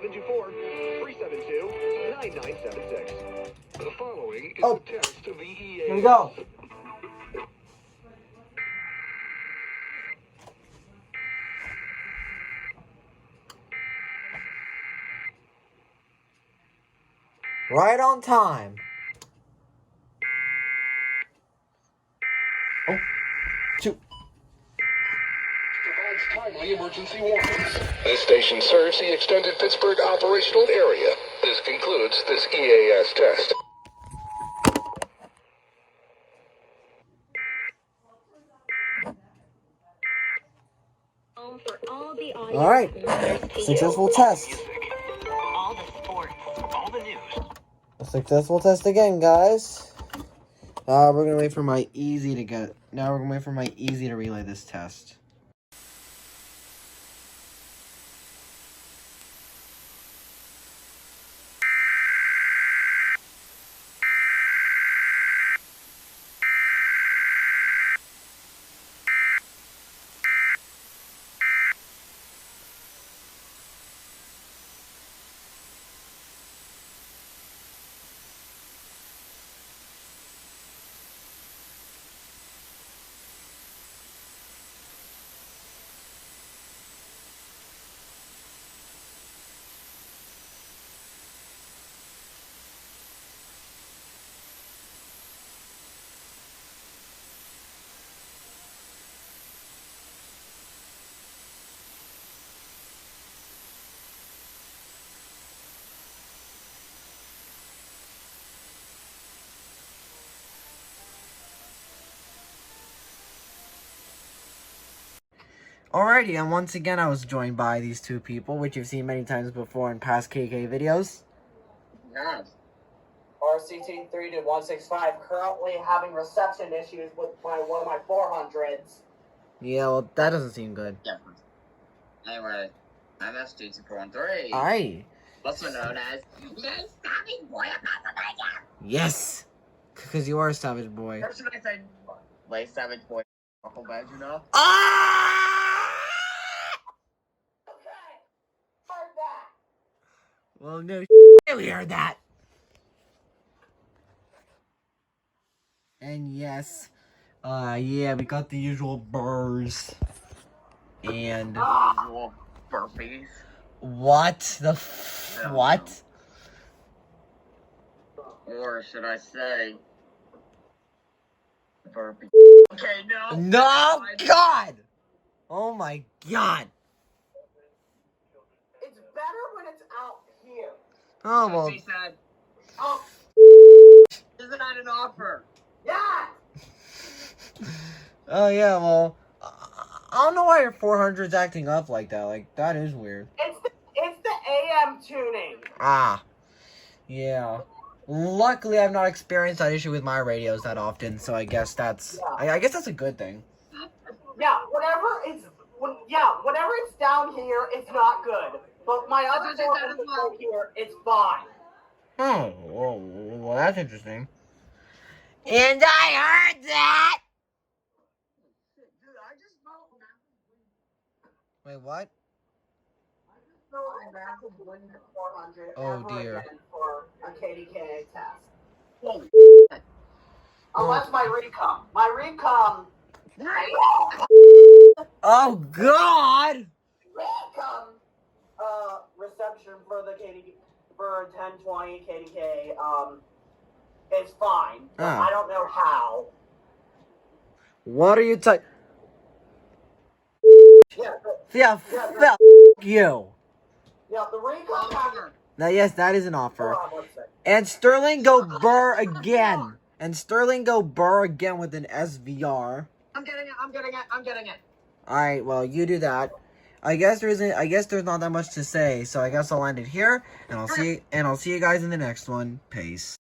724-372-9976. The following is a test of the EAS. Here we go. Right on time. Oh, shoot. Timely emergency warnings. This station serves the extended Pittsburgh operational area. This concludes this EAS test. All right, successful test. All the sports, all the news. A successful test again, guys. We're gonna wait for my easy to get. Now we're gonna wait for my easy to relay this test. Alrighty, and once again I was joined by these two people, which you've seen many times before in past KK videos. Yes. RCT3-165 currently having reception issues with one of my 400s. Yeah, well, that doesn't seem good. Yeah. Anyway, I'm SG243. Aye. Also known as Savage Boy of Pennsylvania. Yes! Because you are a savage boy. Or should I say, Lay Savage Boy of Pennsylvania? Ah! Okay, heard that. Well, no we heard that. And yes, yeah, we got the usual burrs. And Usual burpees. what the what? Or should I say, burpee. Okay, no. No, God! Oh my God! It's better when it's out here. Oh well. She said, oh, isn't that an offer? Yeah. Oh yeah, well, I don't know why your 400's acting up like that. Like that is weird. It's the AM tuning. Ah, yeah. Luckily, I've not experienced that issue with my radios that often, so I guess that's I guess that's a good thing. Yeah, whenever it's down here, it's not good. But my other 400 right here, it's fine. Oh, well, that's interesting. And I heard that. Dude, I just felt Wait, what? I massive win 400 Oh, ever dear. again for a KDKA test. Holy Unless my recom. My recom. Oh God! Recom. Reception for the for 1020 KDK is fine. But I don't know how. What are you talking? Yeah, You. Yeah, the recon. Now, yes, that is an offer. And Sterling go burr again. And Sterling go burr again with an SVR. I'm getting it. Alright, well, you do that. I guess there's not that much to say, so I guess I'll end it here, and I'll see you guys in the next one. Peace.